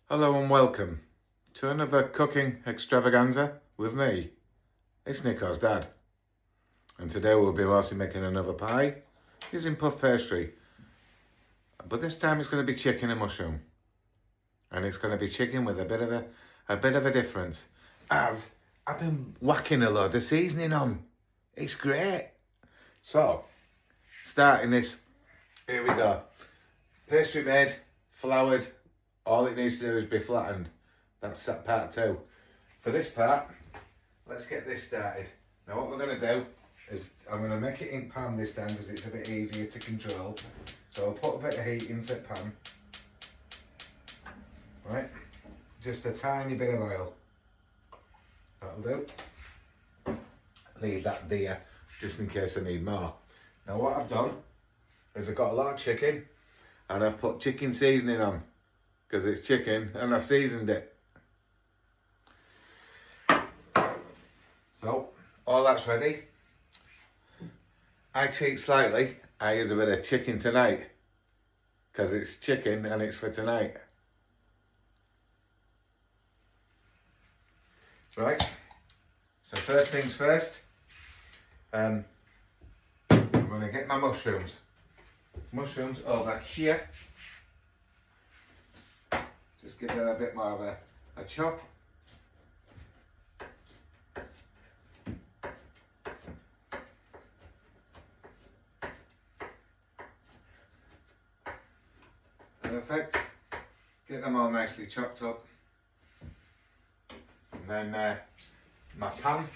Hello and welcome to another cooking extravaganza with me. It's Nicho's dad. And today we'll be also making another pie using puff pastry. But this time it's going to be chicken and mushroom. And it's going to be chicken with a bit of a difference. As I've been whacking a load of seasoning on. It's great. So, starting this, here we go. Pastry made, floured. All it needs to do is be flattened. That's that part 2. For this part, let's get this started. Now what we're going to do is, I'm going to make it in pan this time because it's a bit easier to control. So I'll put a bit of heat into the pan. Right, just a tiny bit of oil. That'll do. Leave that there, just in case I need more. Now what I've done is I've got a lot of chicken and I've put chicken seasoning on. Because it's chicken and I've seasoned it. So, all that's ready. I cheat slightly. I use a bit of chicken tonight. Because it's chicken and it's for tonight. Right. So first things first. I'm going to get my mushrooms. Mushrooms over here. Just give them a bit more of a chop. Perfect. Get them all nicely chopped up. And then my pan.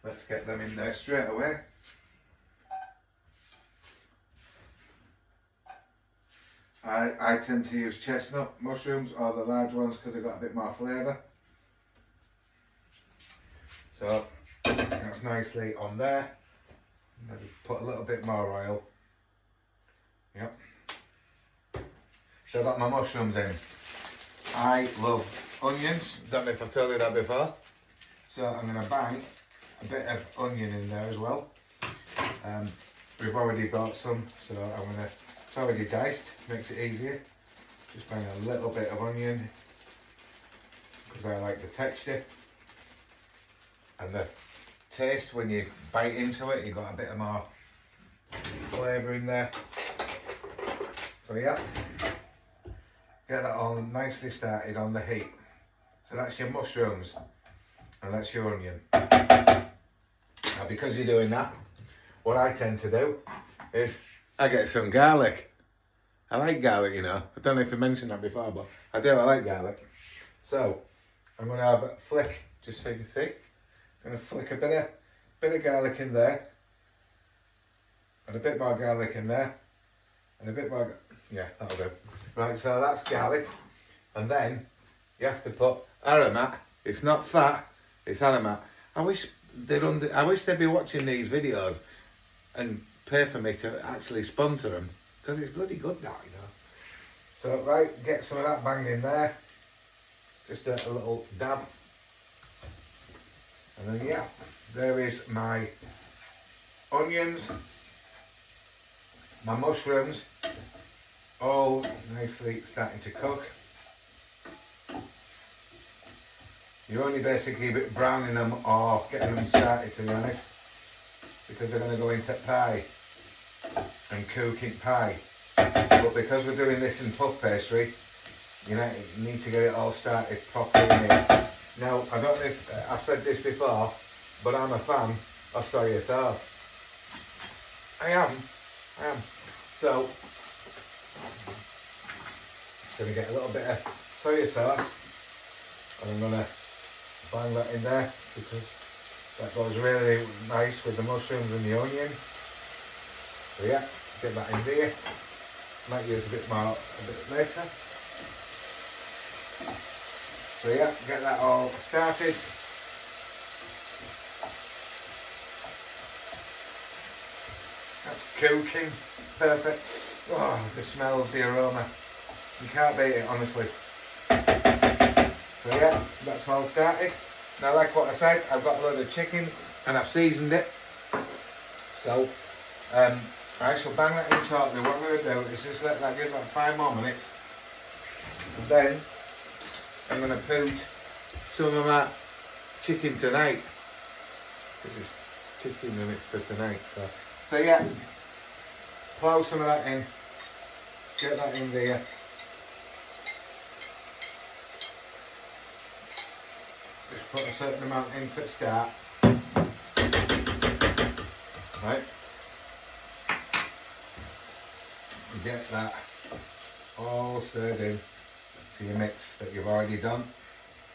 Let's get them in there straight away. I tend to use chestnut mushrooms or the large ones because they've got a bit more flavour. So that's nicely on there. Maybe put a little bit more oil. Yep. So I've got my mushrooms in. I love onions. Don't know if I've told you that before. So I'm going to bang a bit of onion in there as well. We've already bought some, so I'm going to. It's already diced, makes it easier. Just bang a little bit of onion because I like the texture and the taste. When you bite into it, you've got a bit of more flavour in there. So yeah, get that all nicely started on the heat. So that's your mushrooms and that's your onion. Now because you're doing that, what I tend to do is I get some garlic. I like garlic, you know. I don't know if I mentioned that before, but I do. I like garlic. So I'm going to have a flick, just so you can see. I'm going to flick a bit of garlic in there, and a bit more garlic in there, and a bit more. Yeah, that'll do. Right, so that's garlic, and then you have to put aromat. It's not fat. It's aromat. I wish they'd be watching these videos and pay for me to actually sponsor them, because it's bloody good now, you know. So right, get some of that banged in there, just a little dab, and then yeah, there is my onions, my mushrooms, all nicely starting to cook. You're only basically browning them or getting them started, to be honest, because they're going to go into pie and cooking pie. But because we're doing this in puff pastry, you know, you need to get it all started properly in here. Now, I don't know if I've said this before, but I'm a fan of soya sauce. I am. So, I'm going to get a little bit of soya sauce, and I'm going to bang that in there because that goes really nice with the mushrooms and the onion. So yeah, get that in there. Might use a bit more a bit later. So yeah, get that all started. That's cooking, perfect. Oh, the smells, the aroma. You can't beat it, honestly. So yeah, that's all started. Now, like what I said, I've got a load of chicken and I've seasoned it. So, I shall bang that in shortly. What I'm going to do is just let that give like 5 more minutes. And then I'm going to put some of my chicken tonight. This is chicken and it's for tonight. So yeah, plough some of that in, get that in there. Just put a certain amount in for the start. Right. Get that all stirred in to your mix that you've already done.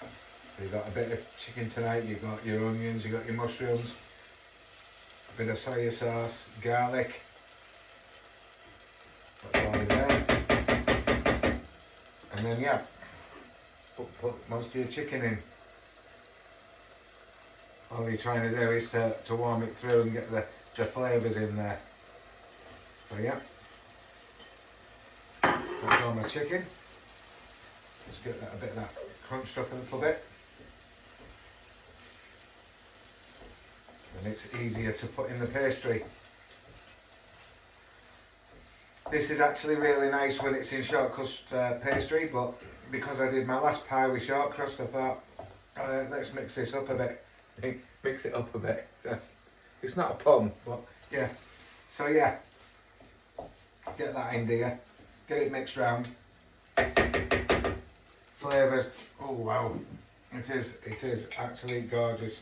So you've got a bit of chicken tonight, you've got your onions, you've got your mushrooms, a bit of soya sauce, garlic. That's all in there. And then yeah, put most of your chicken in. All you're trying to do is to warm it through and get the flavours in there. So yeah, that's all my chicken. Just get that, a bit of that crunched up a little bit. And it's easier to put in the pastry. This is actually really nice when it's in short crust pastry, but because I did my last pie with short crust, I thought, let's mix this up a bit. Mix it up a bit. It's not a pun, but yeah. So yeah, get that in there, get it mixed round. Flavours, oh wow, it is actually gorgeous.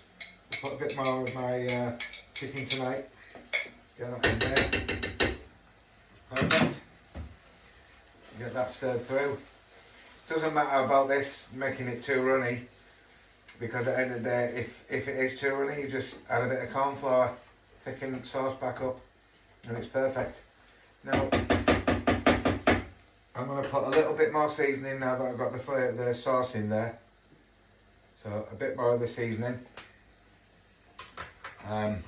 Put a bit more of my chicken tonight, get that in there, perfect. Get that stirred through. Doesn't matter about this making it too runny, because at the end of the day, if it is too runny, you just add a bit of corn flour, thicken sauce back up, and it's perfect. Now, I'm going to put a little bit more seasoning now that I've got the sauce in there. So a bit more of the seasoning. And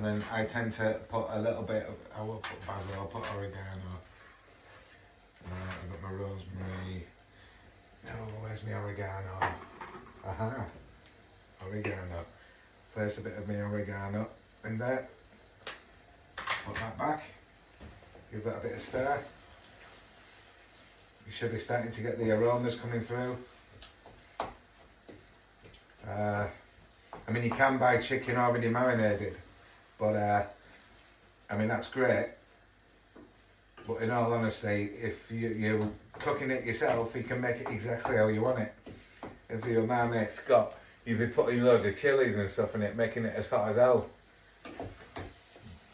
then I tend to put a little bit of, I will put basil, I'll put oregano. I've got my rosemary. Oh, where's my oregano? Aha, oregano. Place a bit of my oregano in there. Put that back. Give that a bit of stir. You should be starting to get the aromas coming through. I mean, you can buy chicken already marinated, but I mean, that's great. But in all honesty, if you're cooking it yourself, you can make it exactly how you want it. If your marmite Scott, you'd be putting loads of chilies and stuff in it, making it as hot as hell.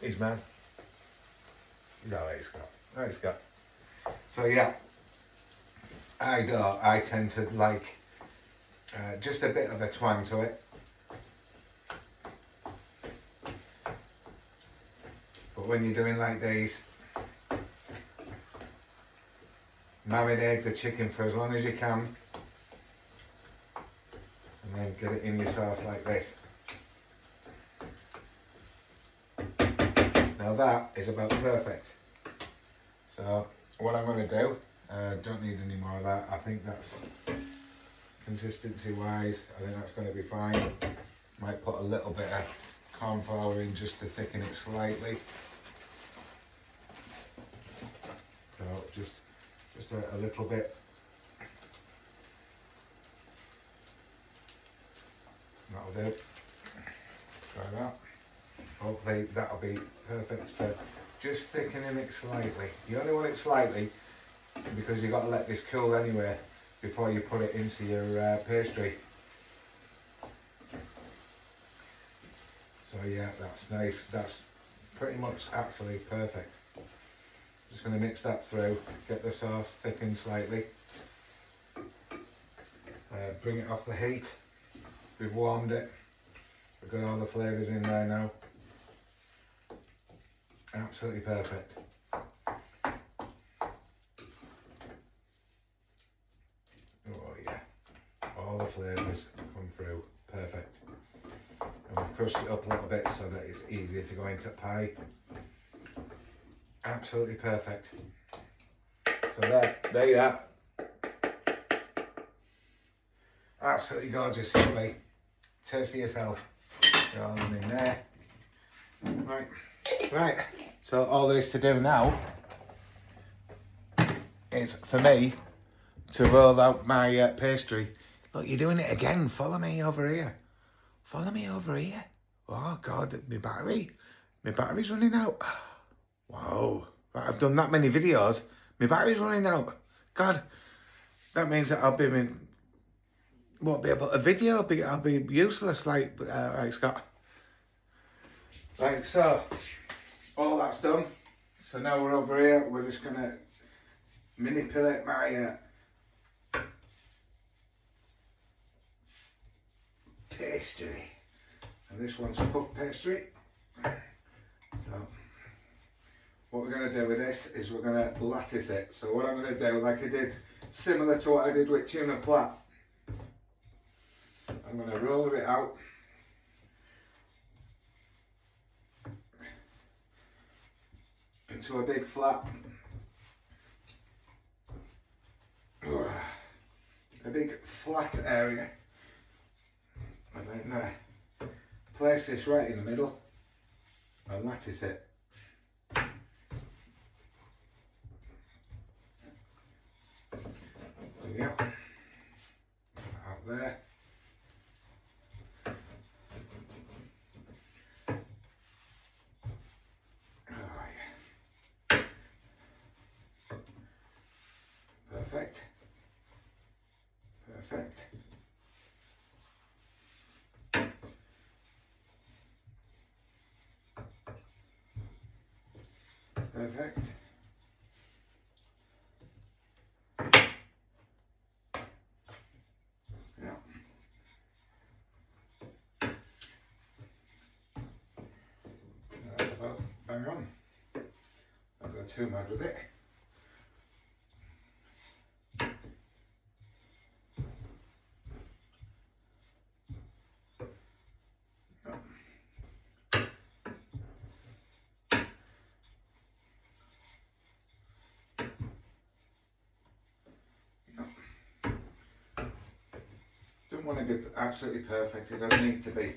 He's mad. He's alright, Scott. Alright, Scott. So yeah, I tend to like just a bit of a twang to it. But when you're doing like these, marinate the chicken for as long as you can, and then get it in your sauce like this. Now that is about perfect. So what I'm going to do, don't need any more of that. I think that's consistency wise, I think that's going to be fine. Might put a little bit of corn flour in just to thicken it slightly. So just a little bit. That'll do. Try that. Hopefully that'll be perfect for just thickening it slightly. You only want it slightly because you've got to let this cool anyway before you put it into your pastry. So yeah, that's nice. That's pretty much absolutely perfect. Just going to mix that through, get the sauce thickened slightly. Bring it off the heat. We've warmed it. We've got all the flavours in there now. Absolutely perfect. Oh yeah, all the flavours come through, perfect. And we've crushed it up a little bit so that it's easier to go into pie. Absolutely perfect. So there you are. Absolutely gorgeous, lovely. Tasty as hell. Get all them in there. Right. So all there is to do now is for me to roll out my pastry. Look, you're doing it again. Follow me over here. Follow me over here. Oh, God, my battery's running out. Wow. Right, I've done that many videos. My battery's running out. God, that means that won't be able to video. I'll be useless, like Scott. Right, so, all that's done. So now we're over here. We're just going to manipulate my pastry. And this one's puff pastry. So, what we're going to do with this is we're going to lattice it. So what I'm going to do, like I did, similar to what I did with tuna plat, I'm going to roll it out. Into a big flat. A big flat area. And then place this right in the middle and lattice it. Yeah, out there. Oh yeah. Perfect. Perfect. Perfect. Yeah. That's about bang on. Don't go too mad with it. Don't want to be absolutely perfect, it doesn't need to be.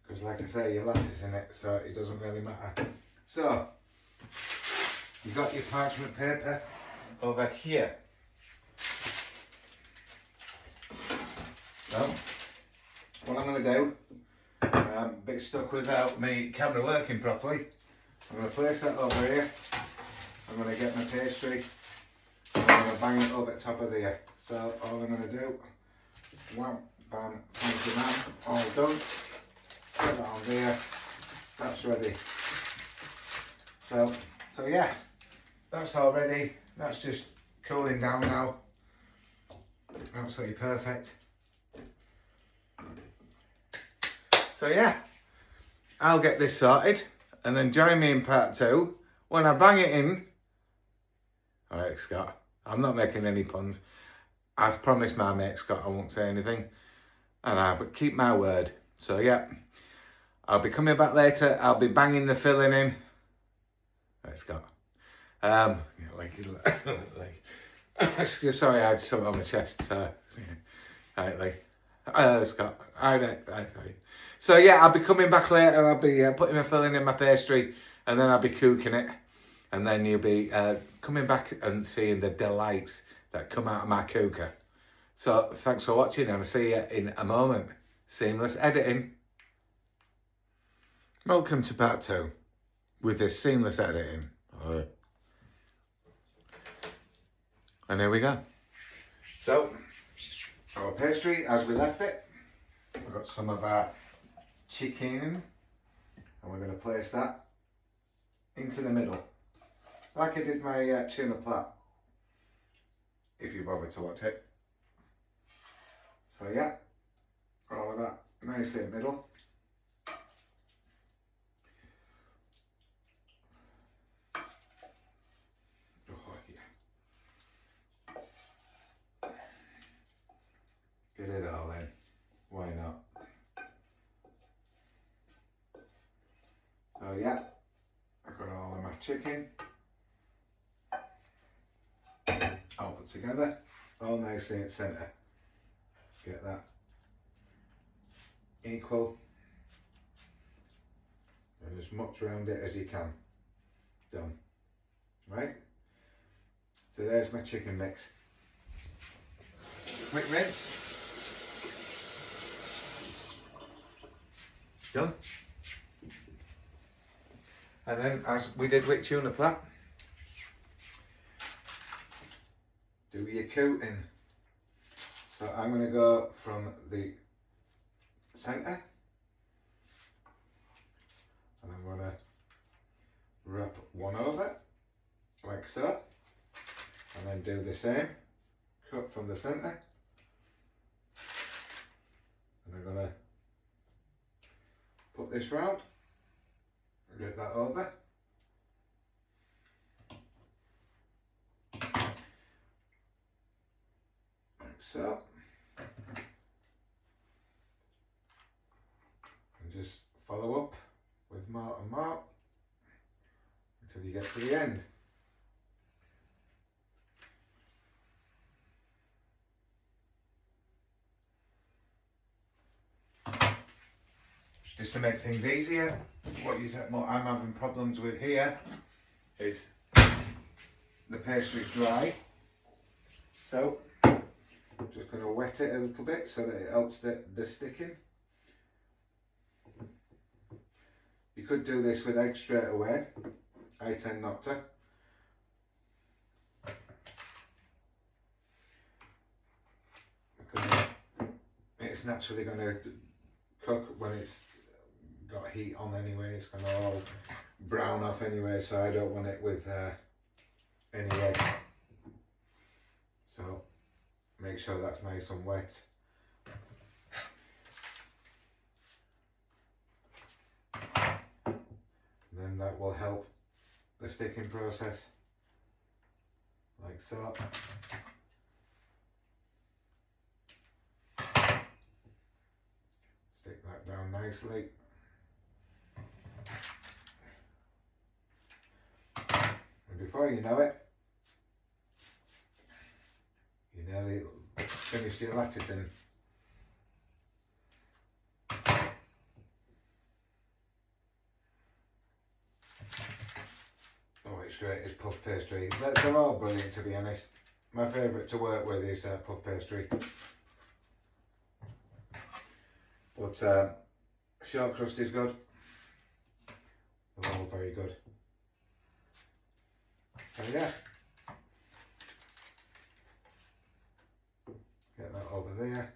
Because like I say, you're latticing it, so it doesn't really matter. So, you've got your parchment paper over here. So, what I'm going to do, I'm a bit stuck without my camera working properly. I'm going to place that over here. I'm going to get my pastry and I'm going to bang it over the top of there. So all I'm going to do, wham, bam, thank you man, all done. Put that on there, that's ready. So yeah, that's all ready. That's just cooling down now. Absolutely perfect. So yeah, I'll get this sorted and then join me in part 2 when I bang it in. Alright Scott, I'm not making any puns. I've promised my mate Scott I won't say anything and I but keep my word. So yeah, I'll be coming back later, I'll be banging the filling in. Alright Scott. Sorry I had something on my chest. Right, Scott. Sorry. So yeah, I'll be coming back later. I'll be putting my filling in my pastry, and then I'll be cooking it, and then you'll be coming back and seeing the delights that come out of my cooker. So thanks for watching, and I'll see you in a moment. Seamless editing. Welcome to part 2 with this seamless editing. And here we go. So, our pastry as we left it. We've got some of our chicken and we're going to place that into the middle. Like I did my tuna plat, if you bother to watch it. So yeah, all of that nicely in the middle. Get it all in, why not? So yeah, I've got all of my chicken all put together, all nicely in the centre. Get that equal and as much round it as you can. Done. Right? So there's my chicken mix. quick rinse. Done. And then, as we did with tuna plat, do your coating. So I'm going to go from the centre, and I'm going to wrap one over, like so, and then do the same, cut from the centre, and I'm going to put this round, and get that over. Like so. And just follow up with more and more until you get to the end. Just to make things easier, what I'm having problems with here is the pastry's dry. So I'm just going to wet it a little bit so that it helps the sticking. You could do this with eggs straight away. I tend not to. Because it's naturally going to cook when it's got heat on anyway. It's going to all brown off anyway, so I don't want it with any egg. So make sure that's nice and wet. And then that will help the sticking process, like so. Stick that down nicely. And before you know it, you nearly finished your latticing. Oh, it's great, it's puff pastry. They're all brilliant, to be honest. My favourite to work with is puff pastry. But short crust is good. They're all very good. So yeah. Get that over there.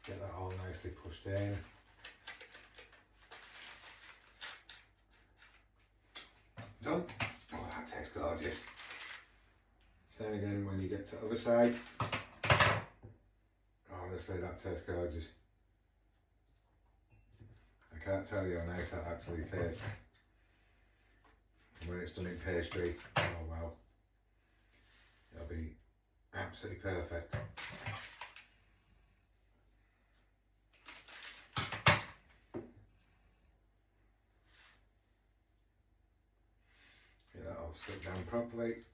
Get that all nicely pushed in. Done. Oh, that tastes gorgeous. Same again when you get to the other side. Honestly, that tastes gorgeous. I can't tell you how nice that actually tastes. When it's done in pastry, oh wow. It'll be absolutely perfect. Get that all stuck down properly.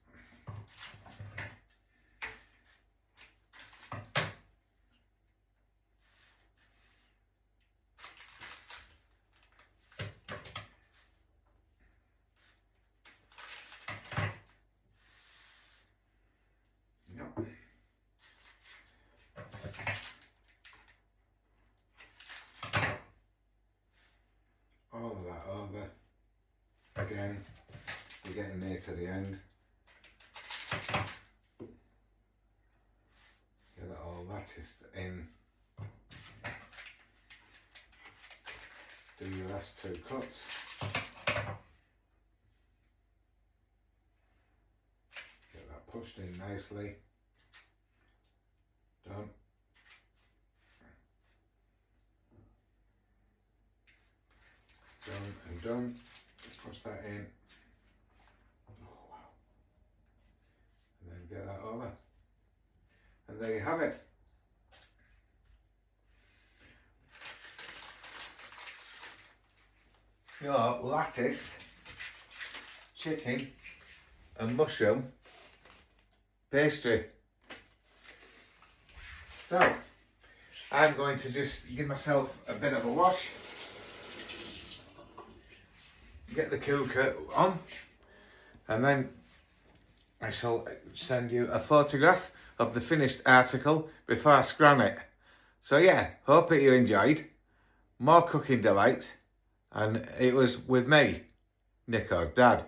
All of that over. Again, we're getting near to the end. Get that all latticed in. Do your last two cuts. Get that pushed in nicely. Done. Done and done. Just push that in. Oh wow. And then get that over. And there you have it. Your latticed chicken and mushroom pastry. So I'm going to just give myself a bit of a wash. get the cooker on, and then I shall send you a photograph of the finished article before I scran it. So yeah, hope that you enjoyed. More cooking delights, and it was with me, Nicho's dad.